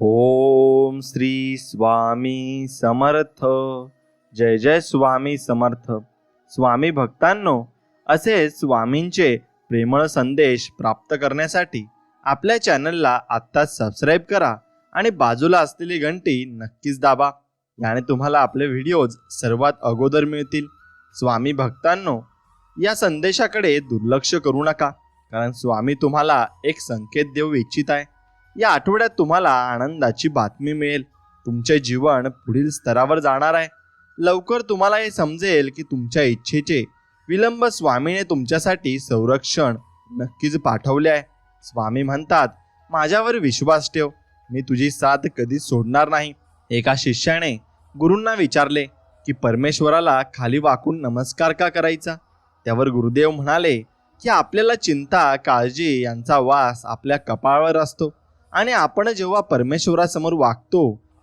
ओम श्री स्वामी समर्थ. जय जय स्वामी समर्थ. स्वामी भक्तांनो, असे स्वामींचे प्रेमळ संदेश प्राप्त करण्यासाठी आपल्या चॅनलला आत्ताच सबस्क्राईब करा आणि बाजूला असलेली घंटी नक्कीच दाबा. याने तुम्हाला आपले व्हिडिओज सर्वात अगोदर मिळतील. स्वामी भक्तांनो, या संदेशाकडे दुर्लक्ष करू नका, कारण स्वामी तुम्हाला एक संकेत देऊ इच्छित आहे. या आठवड्यात तुम्हाला आनंदाची बातमी मिळेल. तुमचे जीवन पुढील स्तरावर जाणार आहे. लवकर तुम्हाला हे समजेल की तुमच्या इच्छेचे विलंब स्वामीने तुमच्यासाठी संरक्षण नक्कीच पाठवले आहे. स्वामी म्हणतात, माझ्यावर विश्वास ठेव, मी तुझी साथ कधीच सोडणार नाही. एका शिष्याने गुरूंना विचारले की परमेश्वराला खाली वाकून नमस्कार का करायचा. त्यावर गुरुदेव म्हणाले की आपल्याला चिंता काळजी यांचा वास आपल्या कपाळावर असतो आणि आपण जेव्हा परमेश्वरासमोर वागतो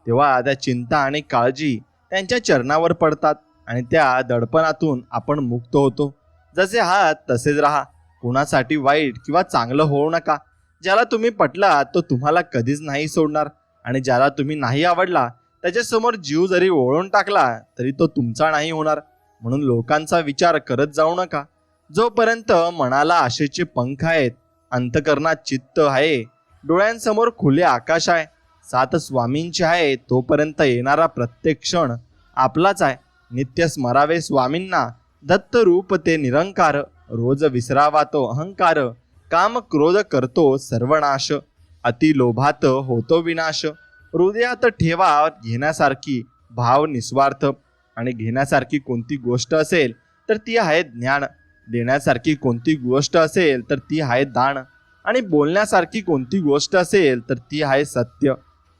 तेव्हा त्या चिंता आणि काळजी त्यांच्या चरणावर पडतात आणि त्या दडपणातून आपण मुक्त होतो. जसे आहात तसेच राहा. कोणासाठी वाईट किंवा चांगलं होऊ नका. ज्याला तुम्ही पटला तो तुम्हाला कधीच नाही सोडणार आणि ज्याला तुम्ही नाही आवडला त्याच्यासमोर जीव जरी ओळून टाकला तरी तो तुमचा नाही होणार. म्हणून लोकांचा विचार करत जाऊ नका. जोपर्यंत मनाला आशेचे पंख आहेत, अंतकरणात चित्त आहे, डोळ्यांसमोर खुले आकाश आहे, सात स्वामींचे आहे, तोपर्यंत येणारा प्रत्येक क्षण आपलाच आहे. नित्य स्मरावे स्वामींना, दत्त रूप ते निरंकार, रोज विसरावा तो अहंकार, काम क्रोध करतो सर्वनाश, अति लोभात होतो विनाश, हृदयात ठेवा घेण्यासारखी भाव निस्वार्थ. आणि घेण्यासारखी कोणती गोष्ट असेल तर ती आहे ज्ञान, देण्यासारखी कोणती गोष्ट असेल तर ती आहे दान, आणि बोलण्यासारखी कोणती गोष्ट असेल तर ती आहे सत्य,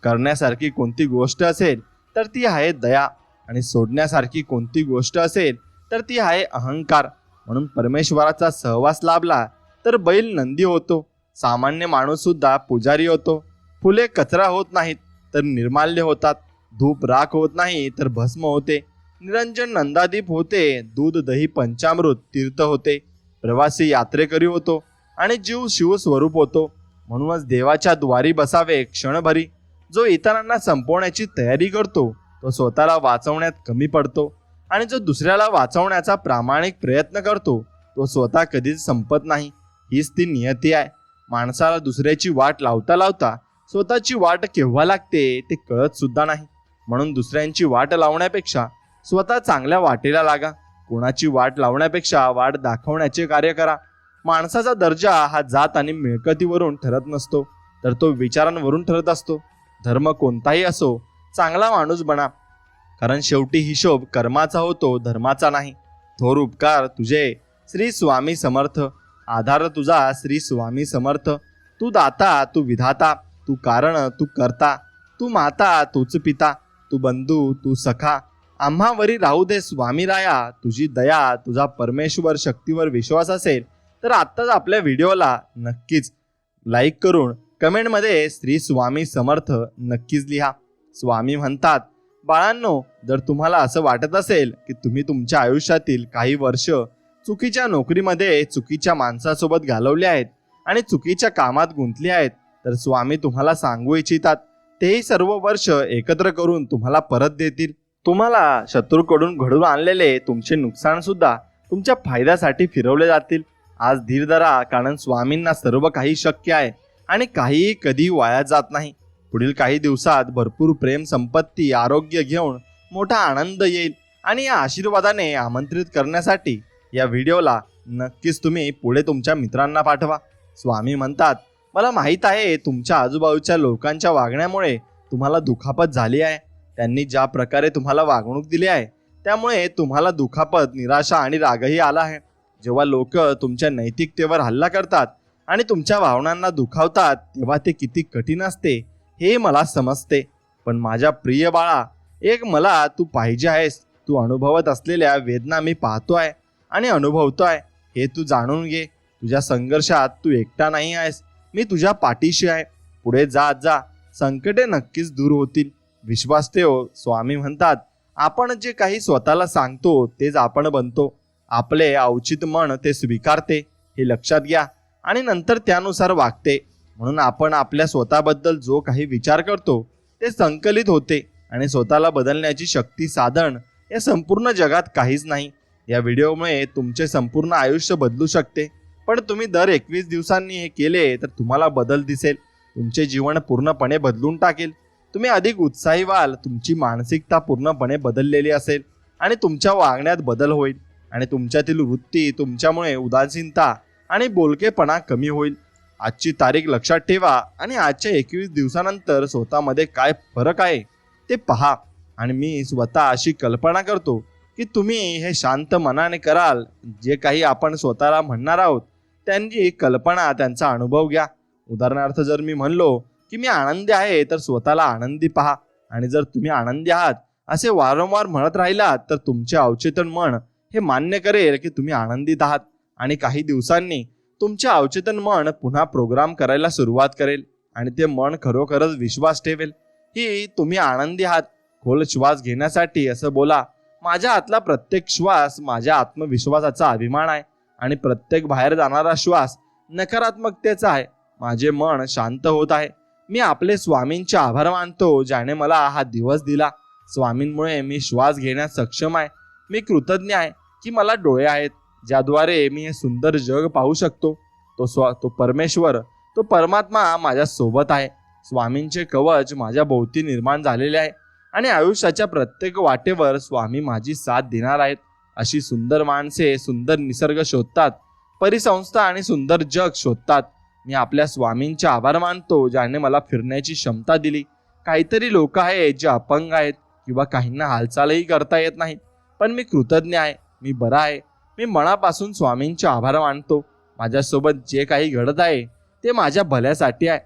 करण्यासारखी कोणती गोष्ट असेल तर ती आहे दया, आणि सोडण्यासारखी कोणती गोष्ट असेल तर ती आहे अहंकार. म्हणून परमेश्वराचा सहवास लाभला तर बैल नंदी होतो, सामान्य माणूस सुद्धा पुजारी होतो. फुले कचरा होत नाहीत तर निर्माल्य होतात, धूप राख होत नाही तर भस्म होते, निरंजन नंदादीप होते, दूध दही पंचामृत तीर्थ होते, प्रवासी यात्रेकरी होतो आणि जीव शिवस्वरूप होतो. म्हणूनच देवाच्या द्वारी बसावे क्षणभरी. जो इतरांना संपवण्याची तयारी करतो तो स्वतःला वाचवण्यात कमी पडतो, आणि जो दुसऱ्याला वाचवण्याचा प्रामाणिक प्रयत्न करतो तो स्वतः कधीच संपत नाही. हीच ती नियती आहे. माणसाला दुसऱ्याची वाट लावता लावता स्वतःची वाट केव्हा लागते ते कळत सुद्धा नाही. म्हणून दुसऱ्यांची वाट लावण्यापेक्षा स्वतः चांगल्या वाटेला लागा. कोणाची वाट लावण्यापेक्षा वाट दाखवण्याचे कार्य करा. माणसाचा दर्जा हा जात आणि मिळकतीवरून ठरत नसतो, तर तो विचारांवरून ठरत असतो. धर्म कोणताही असो, चांगला माणूस बना, कारण शेवटी हिशोब कर्माचा होतो, धर्माचा नाही. थोर उपकार तुझे श्री स्वामी समर्थ, आधार तुझा श्री स्वामी समर्थ. तू दाता, तू विधाता, तू कारण, तू करता, तू माता, तूच पिता, तू बंधू, तू सखा. आम्हावरी राहू दे स्वामी राया तुझी दया. तुझा परमेश्वर शक्तीवर विश्वास असेल तर आत्ताच आपल्या व्हिडिओला नक्कीच लाईक करून कमेंटमध्ये श्री स्वामी समर्थ नक्कीच लिहा. स्वामी म्हणतात, बाळांनो, जर तुम्हाला असं वाटत असेल की तुम्ही तुमच्या आयुष्यातील काही वर्ष चुकीच्या नोकरीमध्ये चुकीच्या माणसासोबत घालवले आहेत आणि चुकीच्या कामात गुंतले आहेत, तर स्वामी तुम्हाला सांगू इच्छितात तेही सर्व वर्ष एकत्र करून तुम्हाला परत देतील. तुम्हाला शत्रूकडून घडून आणलेले तुमचे नुकसान सुद्धा तुमच्या फायद्यासाठी फिरवले जातील. आज धीर धरा, कारण स्वामींना सर्व काही शक्य आहे आणि काहीही कधी वाया जात नाही. पुढील काही दिवसात भरपूर प्रेम, संपत्ती, आरोग्य घेऊन मोठा आनंद येईल, आणि या आशीर्वादाने आमंत्रित करण्यासाठी या व्हिडिओला नक्कीच तुम्ही पुढे तुमच्या मित्रांना पाठवा. स्वामी म्हणतात, मला माहीत आहे तुमच्या आजूबाजूच्या लोकांच्या वागण्यामुळे तुम्हाला दुखापत झाली आहे. त्यांनी ज्या प्रकारे तुम्हाला वागणूक दिली आहे त्यामुळे तुम्हाला दुखापत, निराशा आणि रागही आला आहे. जेव्हा लोक तुमच्या नैतिकतेवर हल्ला करतात आणि तुमच्या भावनांना दुखावतात तेव्हा ते किती कठीण असते हे मला समजते. पण माझ्या प्रिय बाळा, एक मला तू पाहिजे आहेस. तू अनुभवत असलेल्या वेदना मी पाहतोय आणि अनुभवतोय, हे तू जाणून घे. तुझ्या संघर्षात तू एकटा नाही आहेस. मी तुझ्या पाठीशी आहे. पुढे जात जा, संकटे नक्कीच दूर होतील. विश्वास ठेव. स्वामी म्हणतात, आपण जे काही स्वतःला सांगतो तेच आपण बनतो. आपले अवचित मन ते स्वीकारते, हे लक्षात घ्या, आणि नंतर त्यानुसार वागते. म्हणून आपण आपल्या स्वतःबद्दल जो काही विचार करतो ते संकलित होते आणि स्वतःला बदलण्याची शक्ती साधन या संपूर्ण जगात काहीच नाही. या व्हिडिओमुळे तुमचे संपूर्ण आयुष्य बदलू शकते. पण तुम्ही दर 21 दिवसांनी हे केले तर तुम्हाला बदल दिसेल. तुमचे जीवन पूर्णपणे बदलून टाकेल. तुम्ही अधिक उत्साही व्हाल. तुमची मानसिकता पूर्णपणे बदललेली असेल आणि तुमच्या वागण्यात बदल होईल आणि तुमच्यातील वृत्ती तुमच्यामुळे उदासीनता आणि बोलकेपणा कमी होईल. आजची तारीख लक्षात ठेवा आणि आजच्या 21 दिवसानंतर स्वतःमध्ये काय फरक आहे ते पहा. आणि मी स्वतः अशी कल्पना करतो की तुम्ही हे शांत मनाने कराल. जे काही आपण स्वतःला म्हणणार आहोत त्यांची कल्पना, त्यांचा अनुभव घ्या. उदाहरणार्थ जर मी म्हणलो की मी आनंदी आहे तर स्वतःला आनंदी पहा. आणि जर तुम्ही आनंदी आहात असे वारंवार म्हणत राहिलात तर तुमचे अवचेतन मन हे मान्य करेल की तुम्ही आनंदित आहात. आणि काही दिवसांनी तुमचे अवचेतन मन पुन्हा प्रोग्राम करायला सुरुवात करेल आणि ते मन खरोखरच विश्वास ठेवेल की तुम्ही आनंदी आहात. खोल श्वास घेण्यासाठी असं बोला, माझ्या आतला प्रत्येक श्वास माझ्या आत्मविश्वासाचा अभिमान आहे आणि प्रत्येक बाहेर जाणारा श्वास नकारात्मकतेचा आहे. माझे मन शांत होत आहे. मी आपले स्वामींचे आभार मानतो ज्याने मला हा दिवस दिला. स्वामींमुळे मी श्वास घेण्यास सक्षम आहे. मी कृतज्ञ आहे की मला डोळे आहेत ज्याद्वारे मी हे सुंदर जग पाहू शकतो. तो परमेश्वर, तो परमात्मा माझ्या सोबत आहे. स्वामींचे कवच माझ्या भोवती निर्माण झालेले आहे आणि आयुष्याच्या प्रत्येक वाटेवर स्वामी माझी साथ देणार आहेत. अशी सुंदर माणसे सुंदर निसर्ग शोधतात, परिसंस्था आणि सुंदर जग शोधतात. मी आपल्या स्वामींचे आभार मानतो ज्याने मला फिरण्याची क्षमता दिली. काहीतरी लोक आहेत जे अपंग आहेत किंवा काहींना हालचालही करता येत नाही, पण मी कृतज्ञ आहे. मी बरा आहे. मी मनापासून स्वामींचे आभार मानतो. माझ्यासोबत जे काही घडत आहे ते माझ्या भल्यासाठी आहे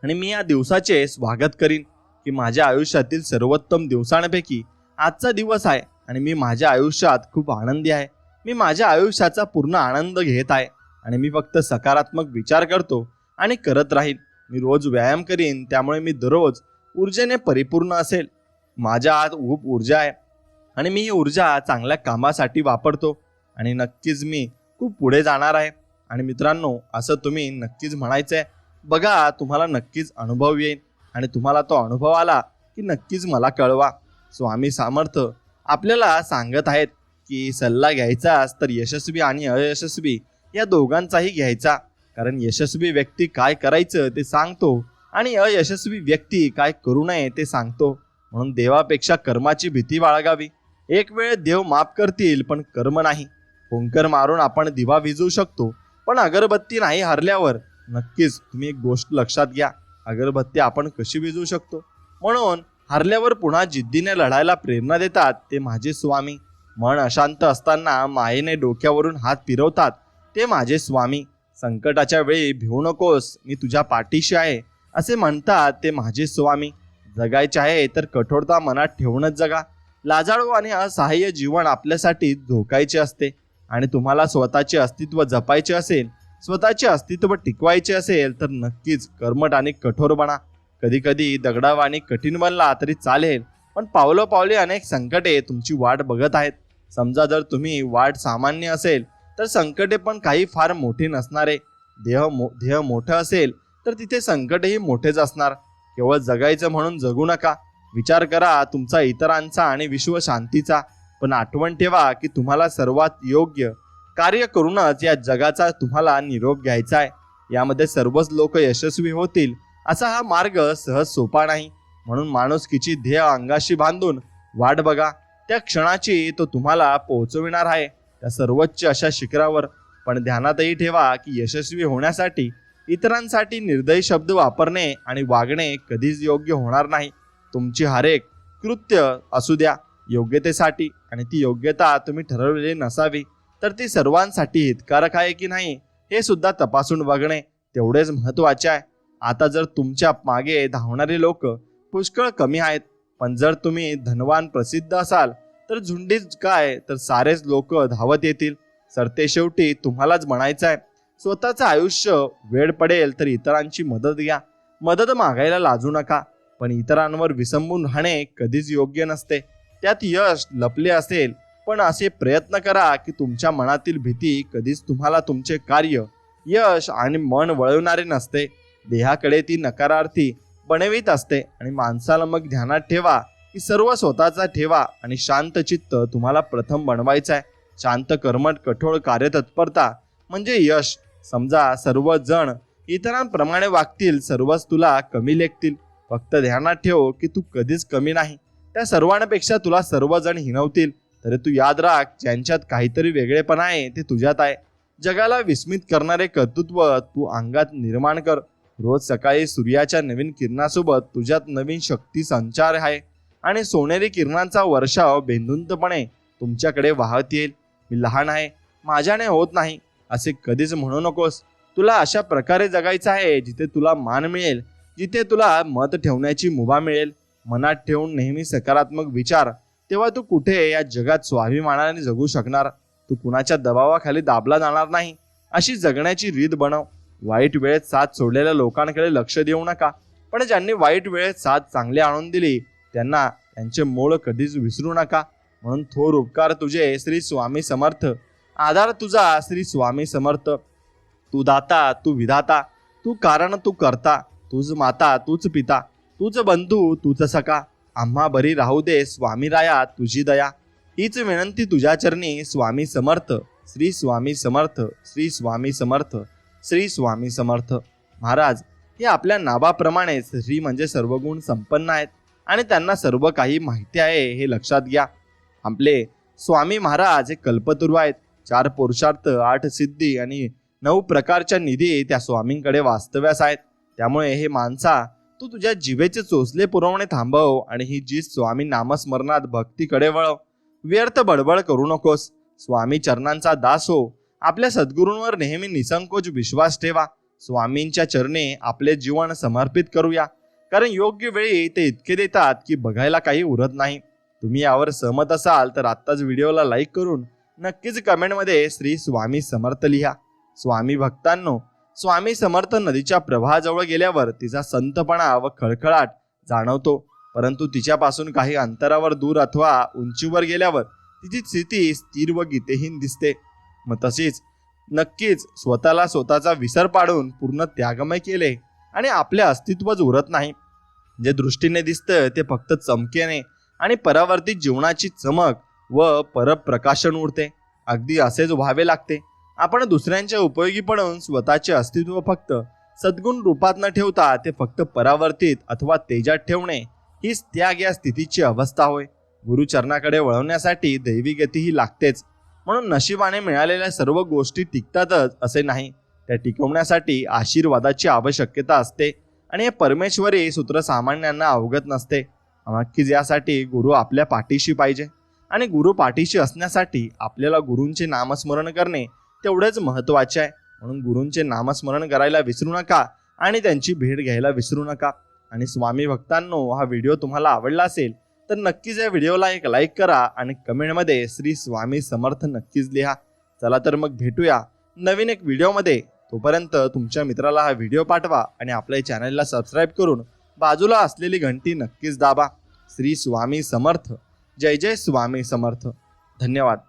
आणि मी या दिवसाचे स्वागत करीन की माझ्या आयुष्यातील सर्वोत्तम दिवसांपैकी आजचा दिवस आहे आणि मी माझ्या आयुष्यात खूप आनंदी आहे. मी माझ्या आयुष्याचा पूर्ण आनंद घेत आहे आणि मी फक्त सकारात्मक विचार करतो आणि करत राहीन. मी रोज व्यायाम करीन, त्यामुळे मी दररोज ऊर्जेने परिपूर्ण असेल. माझ्या आत खूप ऊर्जा आहे आणि मी ही ऊर्जा चांगल्या कामासाठी वापरतो आणि नक्कीच मी खूप पुढे जाणार आहे. आणि मित्रांनो, असं तुम्ही नक्कीच म्हणायचं आहे. बघा, तुम्हाला नक्कीच अनुभव येईल आणि तुम्हाला तो अनुभव आला की नक्कीच मला कळवा. स्वामी समर्थ आपल्याला सांगत आहेत की सल्ला घ्यायचाच तर यशस्वी आणि अयशस्वी या दोघांचाही घ्यायचा. कारण यशस्वी व्यक्ती काय करायचं ते सांगतो आणि अयशस्वी व्यक्ती काय करू नये ते सांगतो. म्हणून देवापेक्षा कर्माची भीती बाळगावी. एक वेळ देव माफ करतील पण कर्म नाही. हुंकर मारून आपण दिवा विझू शकतो पण अगरबत्ती नाही हरल्यावर. नक्कीच तुम्ही एक गोष्ट लक्षात घ्या, अगरबत्ती आपण कशी विझू शकतो. म्हणून हरल्यावर पुन्हा जिद्दीने लढायला प्रेरणा देतात ते माझे स्वामी. मन अशांत असताना मायेने डोक्यावरून हात फिरवतात ते माझे स्वामी. संकटाच्या वेळी भिवू नकोस, मी तुझ्या पाठीशी आहे असे म्हणतात ते माझे स्वामी. जगायचे आहे तर कठोरता मनात ठेवूनच जगा. लाजाळू आणि असहाय्य जीवन आपल्यासाठी धोकायचे असते आणि तुम्हाला स्वतःचे अस्तित्व जपायचे असेल, स्वतःचे अस्तित्व टिकवायचे असेल तर नक्कीच कर्मठ आणि कठोर बना. कधी कधी दगडावानी कठीण बनला तरी चालेल, पण पावलोपावली अनेक संकटे तुमची वाट बघत आहेत. समजा जर तुम्ही वाट सामान्य असेल तर संकटे पण काही फार मोठी नसणारे. ध्येय मोठं असेल तर तिथे संकटही मोठेच असणार. केवळ जगायचं म्हणून जगू नका. विचार करा तुमचा इतरांचा आणि विश्व शांतीचा. पण आठवण ठेवा की तुम्हाला सर्वात योग्य कार्य करूनच या जगाचा तुम्हाला निरोप घ्यायचा आहे. यामध्ये सर्वच लोक यशस्वी होतील असा हा मार्ग सहज सोपा नाही. म्हणून माणुसकीची ध्येय अंगाशी बांधून वाट बघा. त्या क्षणाची तो तुम्हाला पोहोचविणार आहे त्या सर्वोच्च अशा शिखरावर. पण ध्यानातही ठेवा की यशस्वी होण्यासाठी इतरांसाठी निर्दयी शब्द वापरणे आणि वागणे कधीच योग्य होणार नाही. तुमची हरेक कृत्य असू द्या योग्यतेसाठी, आणि ती योग्यता तुम्ही ठरवलेली नसावी तर ती सर्वांसाठी हितकारक आहे की नाही हे सुद्धा तपासून बघणे तेवढेच महत्त्वाचे आहे. आता जर तुमच्या मागे धावणारे लोक पुष्कळ कमी आहेत, पण जर तुम्ही धनवान प्रसिद्ध असाल तर झुंडीच काय तर सारेच लोक धावत येतील. सरते शेवटी तुम्हालाच म्हणायचं आहे, स्वतःचं आयुष्य वेळ पडेल तर इतरांची मदत घ्या. मदत मागायला लाजू नका, पण इतरांवर विसंबून राहणे कधीच योग्य नसते. त्यात यश लपले असेल, पण असे प्रयत्न करा की तुमच्या मनातील भीती कधीच तुम्हाला तुमचे कार्य, यश आणि मन वळवणारे नसते. देहाकडे ती नकारार्थी बनवित असते आणि माणसाला मग ध्यानात ठेवा की सर्व स्वतःचा ठेवा आणि शांत चित्त तुम्हाला प्रथम बनवायचं आहे. शांत कर्मठ कठोर कार्यतत्परता म्हणजे यश. समजा सर्वजण इतरांप्रमाणे वागतील, सर्वच तुला कमी लेखतील. फक्त ध्यानात ठेव की तू कधीच कमी नाही. त्या सर्वांपेक्षा तुला सर्वजण हिणवतील तरी तू याद राख, ज्यांच्यात काहीतरी वेगळेपणा आहे ते तुझ्यात आहे. जगाला विस्मित करणारे कर्तृत्व तू अंगात निर्माण कर. रोज सकाळी सूर्याच्या नवीन किरणासोबत तुझ्यात नवीन शक्ती संचार आहे आणि सोनेरी किरणांचा वर्षाव बेंदुंतपणे तुमच्याकडे वाहत येईल. मी लहान आहे, माझ्याने होत नाही असे कधीच म्हणू नकोस. तुला अशा प्रकारे जगायचं आहे जिथे तुला मान मिळेल, जिथे तुला मत ठेवण्याची मुभा मिळेल. मनात ठेवून नेहमी सकारात्मक विचार, तेव्हा तू कुठे या जगात स्वाभिमानाने जगू शकणार. तू कुणाच्या दबावाखाली दाबला जाणार नाही. अशी जगण्याची रीत बनव. वाईट वेळेत साथ सोडलेल्या लोकांकडे लक्ष देऊ नका, पण ज्यांनी वाईट वेळेत साथ चांगली आणून दिली त्यांना त्यांचे मोल कधीच विसरू नका. म्हणून थोर उपकार तुझे श्री स्वामी समर्थ, आधार तुझा श्री स्वामी समर्थ. तू दाता, तू विधाता, तू कारण, तू करता, तूच माता, तूच पिता, तूच बंधू, तूच सखा. आम्हा बरी राहू दे स्वामी राया तुझी दया. हीच विनंती तुझ्या चरणी स्वामी समर्थ. श्री स्वामी समर्थ, श्री स्वामी समर्थ, श्री स्वामी समर्थ. महाराज हे आपल्या नावाप्रमाणे श्री म्हणजे सर्व गुण संपन्न आहेत आणि त्यांना सर्व काही माहिती आहे हे लक्षात घ्या. आपले स्वामी महाराज हे कल्पतरू आहेत. 4 पुरुषार्थ, 8 सिद्धी आणि 9 प्रकारच्या निधी त्या स्वामींकडे वास्तव्यास आहेत. त्यामुळे हे माणसा तू तुझ्या जिभेचे चोचले पुरवणे थांबव आणि ही जी स्वामी नामस्मरणात भक्तीकडे वळव. व्यर्थ बडबड करू नकोस. स्वामी चरणांचा दास हो. आपल्या सद्गुरूंवर नेहमी निसंकोच विश्वास ठेवा. स्वामींच्या चरणी आपले जीवन समर्पित करूया, कारण योग्य वेळी ते इतके देतात की बघायला काही उरत नाही. तुम्ही यावर सहमत असाल तर आत्ताच व्हिडिओला लाईक करून नक्कीच कमेंटमध्ये श्री स्वामी समर्थ लिहा. स्वामी भक्तांनो, स्वामी समर्थ नदीच्या प्रवाहाजवळ गेल्यावर तिचा संतपणा व खळखळाट जाणवतो, परंतु तिच्यापासून काही अंतरावर दूर अथवा उंचीवर गेल्यावर तिची स्थिती स्थिर व गीतेहीन दिसते. मग तशीच नक्कीच स्वतःला स्वतःचा विसर पाडून पूर्ण त्यागमय केले आणि आपले अस्तित्वच उरत नाही. जे दृष्टीने दिसतं ते फक्त चमकेने आणि परावर्तित जीवनाची चमक व परप्रकाशन उरते. अगदी असेच व्हावे लागते. आपण दुसऱ्यांच्या उपयोगी पडून स्वतःचे अस्तित्व फक्त सद्गुण रूपात न ठेवता ते फक्त परावर्तित अथवा तेजात ठेवणे हीच त्याग या स्थितीची अवस्था होय. गुरुचरणाकडे वळवण्यासाठी दैवी गतीही लागतेच. म्हणून नशिबाने मिळालेल्या सर्व गोष्टी टिकतातच असे नाही. त्या टिकवण्यासाठी आशीर्वादाची आवश्यकता असते आणि हे परमेश्वरी सूत्र सामान्यांना अवगत नसते. नक्कीच यासाठी गुरु आपल्या पाठीशी पाहिजे आणि गुरु पाठीशी असण्यासाठी आपल्याला गुरूंचे नामस्मरण करणे तेवढेच महत्त्वाचे आहे. म्हणून गुरूंचे नामस्मरण करायला विसरू नका आणि त्यांची भेट घ्यायला विसरू नका. आणि स्वामी भक्तांनो, हा व्हिडिओ तुम्हाला आवडला असेल तर नक्कीच या व्हिडिओला एक लाईक करा आणि कमेंटमध्ये श्री स्वामी समर्थ नक्कीच लिहा. चला तर मग भेटूया नवीन एक व्हिडिओमध्ये. तोपर्यंत तुमच्या मित्राला हा व्हिडिओ पाठवा आणि आपल्या चॅनलला सबस्क्राईब करून बाजूला असलेली घंटी नक्कीच दाबा. श्री स्वामी समर्थ. जय जय स्वामी समर्थ. धन्यवाद.